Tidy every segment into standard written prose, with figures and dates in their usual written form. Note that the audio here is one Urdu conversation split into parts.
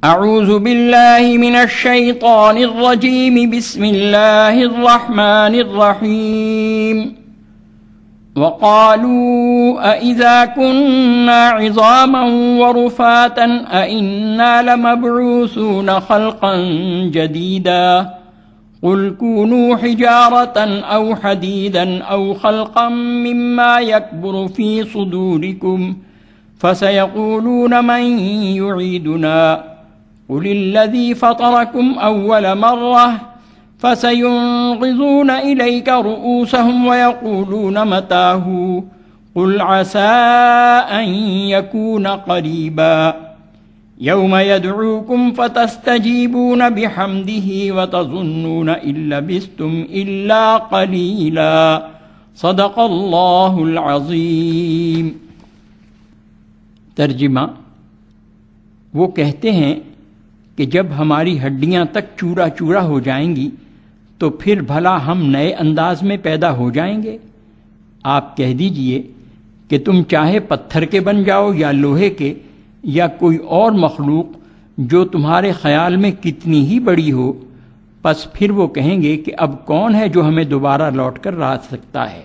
اعوذ باللہ من الشیطان الرجیم بسم اللہ الرحمن الرحیم وقالوا أإذا كنا عظاما ورفاتا أإنا لمبعوثون خلقا جديدا قل كونوا حجارة أو حديدا أو خلقا مما يكبر في صدوركم فسيقولون من يعيدنا قل الذي فطركم أول مرة فسينغضون إليك رؤوسهم ويقولون متاه قل عسى أن يكون قريبا يوم يدعوكم فتستجيبون بحمده وتظنون إن لبثتم إلا قليلا صدق الله العظيم۔ ترجمہ: وہ کہتے ہیں کہ جب ہماری ہڈیاں تک چورا چورا ہو جائیں گی تو پھر بھلا ہم نئے انداز میں پیدا ہو جائیں گے۔ آپ کہہ دیجئے کہ تم چاہے پتھر کے بن جاؤ یا لوہے کے یا کوئی اور مخلوق جو تمہارے خیال میں کتنی ہی بڑی ہو، پس پھر وہ کہیں گے کہ اب کون ہے جو ہمیں دوبارہ لوٹ کر لا سکتا ہے۔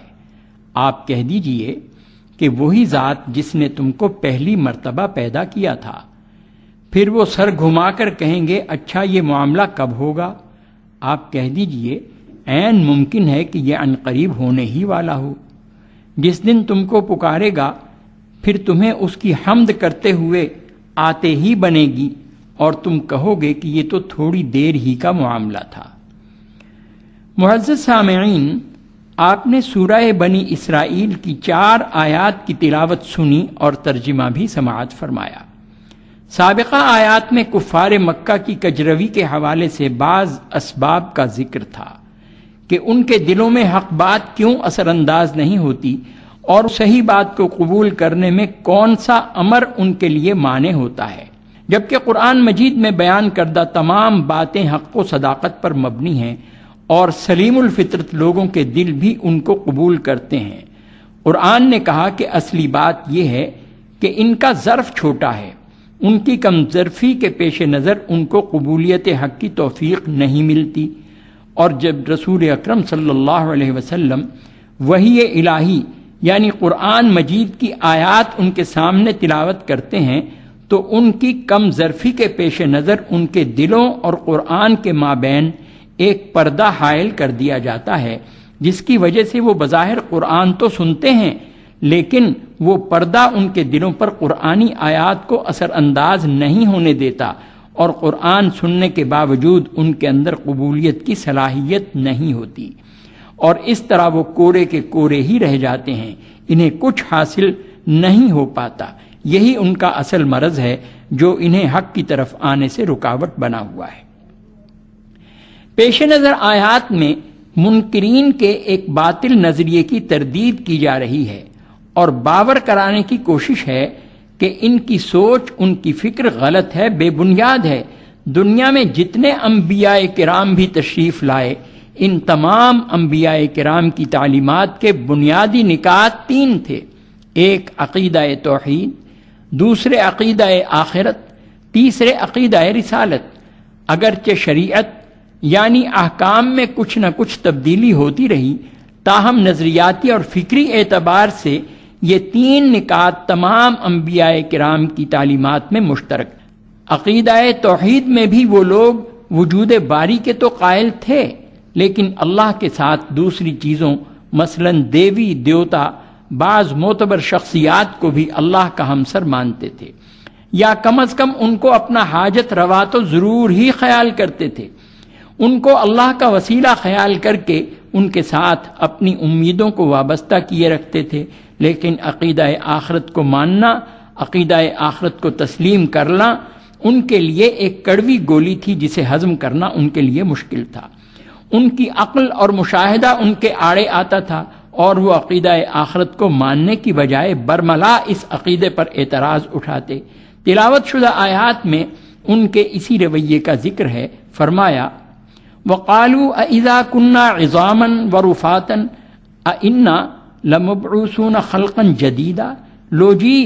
آپ کہہ دیجئے کہ وہی ذات جس نے تم کو پہلی مرتبہ پیدا کیا تھا۔ پھر وہ سر گھما کر کہیں گے اچھا یہ معاملہ کب ہوگا؟ آپ کہہ دیجئے عین ممکن ہے کہ یہ عنقریب ہونے ہی والا ہو۔ جس دن تم کو پکارے گا پھر تمہیں اس کی حمد کرتے ہوئے آتے ہی بنے گی اور تم کہو گے کہ یہ تو تھوڑی دیر ہی کا معاملہ تھا۔ معزز سامعین، آپ نے سورہ بنی اسرائیل کی 4 آیات کی تلاوت سنی اور ترجمہ بھی سماعت فرمایا۔ سابقہ آیات میں کفار مکہ کی کجروی کے حوالے سے بعض اسباب کا ذکر تھا کہ ان کے دلوں میں حق بات کیوں اثر انداز نہیں ہوتی اور صحیح بات کو قبول کرنے میں کون سا امر ان کے لیے مانع ہوتا ہے، جبکہ قرآن مجید میں بیان کردہ تمام باتیں حق و صداقت پر مبنی ہیں اور سلیم الفطرت لوگوں کے دل بھی ان کو قبول کرتے ہیں۔ قرآن نے کہا کہ اصلی بات یہ ہے کہ ان کا ظرف چھوٹا ہے، ان کی کم ظرفی کے پیش نظر ان کو قبولیت حق کی توفیق نہیں ملتی، اور جب رسول اکرم صلی اللہ علیہ وسلم وحی الہی یعنی قرآن مجید کی آیات ان کے سامنے تلاوت کرتے ہیں تو ان کی کم ظرفی کے پیش نظر ان کے دلوں اور قرآن کے مابین ایک پردہ حائل کر دیا جاتا ہے، جس کی وجہ سے وہ بظاہر قرآن تو سنتے ہیں لیکن وہ پردہ ان کے دلوں پر قرآنی آیات کو اثر انداز نہیں ہونے دیتا اور قرآن سننے کے باوجود ان کے اندر قبولیت کی صلاحیت نہیں ہوتی، اور اس طرح وہ کورے کے کورے ہی رہ جاتے ہیں، انہیں کچھ حاصل نہیں ہو پاتا۔ یہی ان کا اصل مرض ہے جو انہیں حق کی طرف آنے سے رکاوٹ بنا ہوا ہے۔ پیش نظر آیات میں منکرین کے ایک باطل نظریے کی تردید کی جا رہی ہے اور باور کرانے کی کوشش ہے کہ ان کی سوچ، ان کی فکر غلط ہے، بے بنیاد ہے۔ دنیا میں جتنے انبیاء کرام بھی تشریف لائے، ان تمام انبیاء کرام کی تعلیمات کے بنیادی نکات 3 تھے: ایک عقیدہ توحید، دوسرے عقیدہ آخرت، تیسرے عقیدہ رسالت۔ اگرچہ شریعت یعنی احکام میں کچھ نہ کچھ تبدیلی ہوتی رہی، تاہم نظریاتی اور فکری اعتبار سے یہ 3 نکات تمام انبیاء کرام کی تعلیمات میں مشترک۔ عقیدہ توحید میں بھی وہ لوگ وجود باری کے تو قائل تھے، لیکن اللہ کے ساتھ دوسری چیزوں مثلا دیوی دیوتا، بعض معتبر شخصیات کو بھی اللہ کا ہمسر مانتے تھے، یا کم از کم ان کو اپنا حاجت روا تو ضرور ہی خیال کرتے تھے۔ ان کو اللہ کا وسیلہ خیال کر کے ان کے ساتھ اپنی امیدوں کو وابستہ کیے رکھتے تھے، لیکن عقیدہ آخرت کو ماننا، عقیدہ آخرت کو تسلیم کرنا ان کے لیے ایک کڑوی گولی تھی جسے ہضم کرنا ان کے لیے مشکل تھا۔ ان کی عقل اور مشاہدہ ان کے آڑے آتا تھا اور وہ عقیدہ آخرت کو ماننے کی بجائے برملا اس عقیدے پر اعتراض اٹھاتے۔ تلاوت شدہ آیات میں ان کے اسی رویے کا ذکر ہے۔ فرمایا وَقَالُوا أَإِذَا كُنَّا عِظَامًا وَرُفَاتًا أَإِنَّا لَمَبْعُوثُونَ خَلْقًا جَدِيدًا۔ لو جی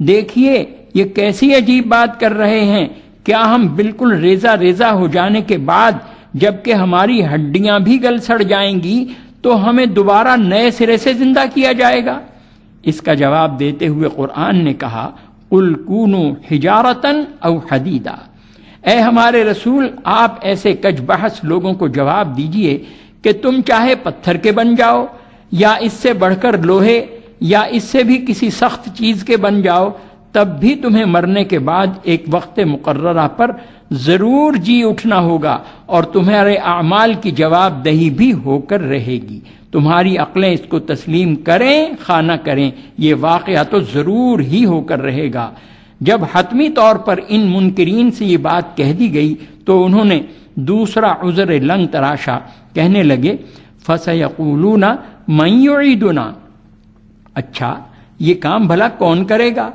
دیکھیے یہ کیسی عجیب بات کر رہے ہیں کیا ہم بالکل ریزہ ریزہ ہو جانے کے بعد جبکہ ہماری ہڈیاں بھی گل سڑ جائیں گی تو ہمیں دوبارہ نئے سرے سے زندہ کیا جائے گا؟ اس کا جواب دیتے ہوئے قرآن نے کہا قُلْ كُونُوا حِجَارَةً أَوْ حَدِيدًا، اے ہمارے رسول آپ ایسے کج بحث لوگوں کو جواب دیجئے کہ تم چاہے پتھر کے بن جاؤ یا اس سے بڑھ کر لوہے یا اس سے بھی کسی سخت چیز کے بن جاؤ، تب بھی تمہیں مرنے کے بعد ایک وقت مقررہ پر ضرور جی اٹھنا ہوگا اور تمہارے اعمال کی جواب دہی بھی ہو کر رہے گی۔ تمہاری عقلیں اس کو تسلیم کریں خواہ نہ کریں، یہ واقعہ تو ضرور ہی ہو کر رہے گا۔ جب حتمی طور پر ان منکرین سے یہ بات کہہ دی گئی تو انہوں نے دوسرا عذر لنگ تراشا، کہنے لگے فَسَيَقُولُونَ مَن يُعِيدُنَا، اچھا یہ کام بھلا کون کرے گا؟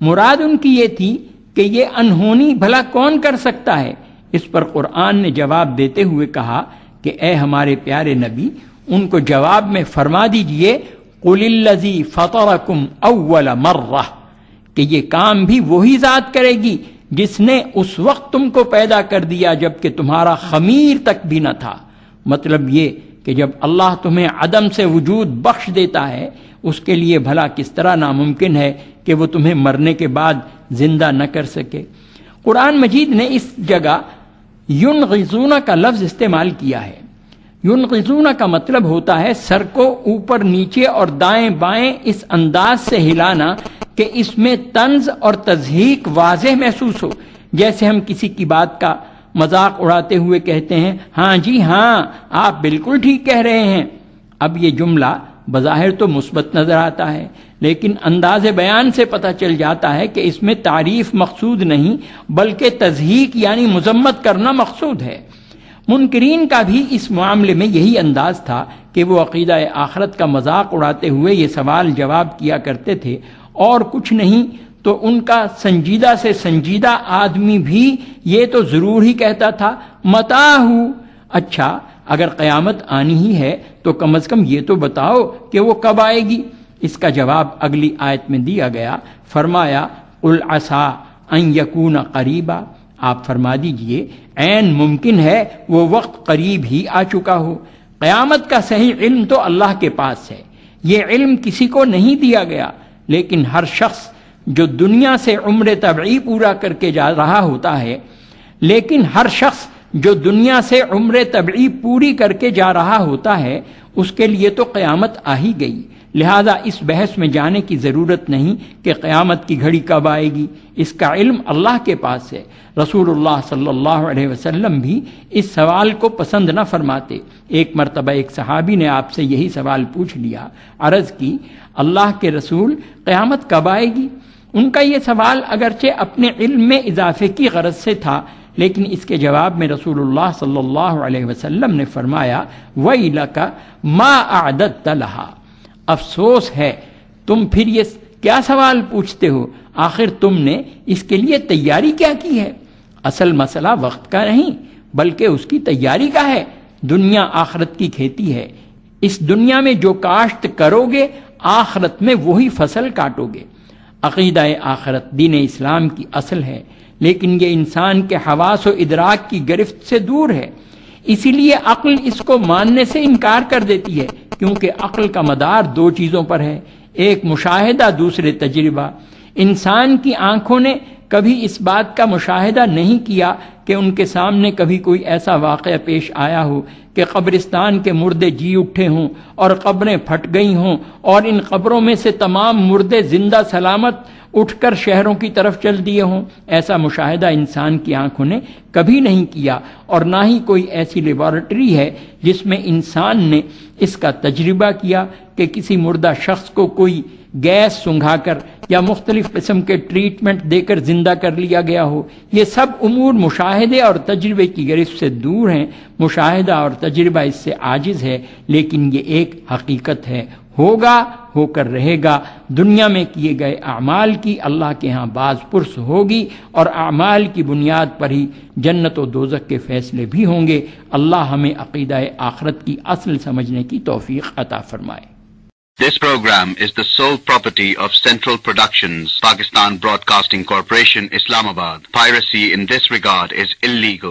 مراد ان کی یہ تھی کہ یہ انہونی بھلا کون کر سکتا ہے؟ اس پر قرآن نے جواب دیتے ہوئے کہا کہ اے ہمارے پیارے نبی، ان کو جواب میں فرما دیجئے قُلِ الَّذِي فَطَرَكُمْ أَوَّلَ مَرَّةٍ، کہ یہ کام بھی وہی ذات کرے گی جس نے اس وقت تم کو پیدا کر دیا جبکہ تمہارا خمیر تک بھی نہ تھا۔ مطلب یہ کہ جب اللہ تمہیں عدم سے وجود بخش دیتا ہے، اس کے لیے بھلا کس طرح ناممکن ہے کہ وہ تمہیں مرنے کے بعد زندہ نہ کر سکے۔ قرآن مجید نے اس جگہ ینغزون کا لفظ استعمال کیا ہے۔ ینغزون کا مطلب ہوتا ہے سر کو اوپر نیچے اور دائیں بائیں اس انداز سے ہلانا کہ اس میں طنز اور تضحیک واضح محسوس ہو، جیسے ہم کسی کی بات کا مذاق اڑاتے ہوئے کہتے ہیں ہاں جی ہاں آپ بالکل ٹھیک کہہ رہے ہیں۔ اب یہ جملہ بظاہر تو مثبت نظر آتا ہے، لیکن انداز بیان سے پتہ چل جاتا ہے کہ اس میں تعریف مقصود نہیں بلکہ تضحیک یعنی مذمت کرنا مقصود ہے۔ منکرین کا بھی اس معاملے میں یہی انداز تھا کہ وہ عقیدہ آخرت کا مذاق اڑاتے ہوئے یہ سوال جواب کیا کرتے تھے، اور کچھ نہیں تو ان کا سنجیدہ سے سنجیدہ آدمی بھی یہ تو ضرور ہی کہتا تھا متاع، اچھا اگر قیامت آنی ہی ہے تو کم از کم یہ تو بتاؤ کہ وہ کب آئے گی۔ اس کا جواب اگلی آیت میں دیا گیا، فرمایا قُلْ عَسَىٰ أَن يَكُونَ قَرِيبًا، آپ فرما دیجئے عین ممکن ہے وہ وقت قریب ہی آ چکا ہو۔ قیامت کا صحیح علم تو اللہ کے پاس ہے، یہ علم کسی کو نہیں دیا گیا، لیکن ہر شخص جو دنیا سے عمر طبعی پورا کر کے جا رہا ہوتا ہے، پوری کر کے جا رہا ہوتا ہے، اس کے لیے تو قیامت آ ہی گئی۔ لہذا اس بحث میں جانے کی ضرورت نہیں کہ قیامت کی گھڑی کب آئے گی، اس کا علم اللہ کے پاس ہے۔ رسول اللہ صلی اللہ علیہ وسلم بھی اس سوال کو پسند نہ فرماتے۔ ایک مرتبہ ایک صحابی نے آپ سے یہی سوال پوچھ لیا، عرض کی اللہ کے رسول قیامت کب آئے گی؟ ان کا یہ سوال اگرچہ اپنے علم میں اضافے کی غرض سے تھا، لیکن اس کے جواب میں رسول اللہ صلی اللہ علیہ وسلم نے فرمایا وَيْلَكَ مَا أَعْدَدْتَ لَهَا، افسوس ہے تم پھر یہ کیا سوال پوچھتے ہو، آخر تم نے اس کے لیے تیاری کیا کی ہے؟ اصل مسئلہ وقت کا نہیں بلکہ اس کی تیاری کا ہے۔ دنیا آخرت کی کھیتی ہے، اس دنیا میں جو کاشت کرو گے آخرت میں وہی فصل کاٹو گے۔ عقیدہ آخرت دین اسلام کی اصل ہے، لیکن یہ انسان کے حواس و ادراک کی گرفت سے دور ہے، اسی لیے عقل اس کو ماننے سے انکار کر دیتی ہے، کیونکہ عقل کا مدار دو چیزوں پر ہے، ایک مشاہدہ دوسرے تجربہ۔ انسان کی آنکھوں نے کبھی اس بات کا مشاہدہ نہیں کیا کہ ان کے سامنے کبھی کوئی ایسا واقعہ پیش آیا ہو کہ قبرستان کے مردے جی اٹھے ہوں اور قبریں پھٹ گئی ہوں اور ان قبروں میں سے تمام مردے زندہ سلامت اٹھ کر شہروں کی طرف چل دیے ہوں۔ ایسا مشاہدہ انسان کی آنکھوں نے کبھی نہیں کیا، اور نہ ہی کوئی ایسی لیبارٹری ہے جس میں انسان نے اس کا تجربہ کیا کہ کسی مردہ شخص کو کوئی گیس سنگھا کر یا مختلف قسم کے ٹریٹمنٹ دے کر زندہ کر لیا گیا ہو۔ یہ سب امور مشاہدے اور تجربے کی گرفت سے دور ہیں، مشاہدہ اور تجربہ اس سے عاجز ہے، لیکن یہ ایک حقیقت ہے، ہوگا، ہو کر رہے گا۔ دنیا میں کیے گئے اعمال کی اللہ کے ہاں باز پرس ہوگی، اور اعمال کی بنیاد پر ہی جنت و دوزخ کے فیصلے بھی ہوں گے۔ اللہ ہمیں عقیدہ آخرت کی اصل سمجھنے کی توفیق عطا فرمائے۔ This program is the sole property of Central Productions, Pakistan Broadcasting Corporation, Islamabad. Piracy in this regard is illegal.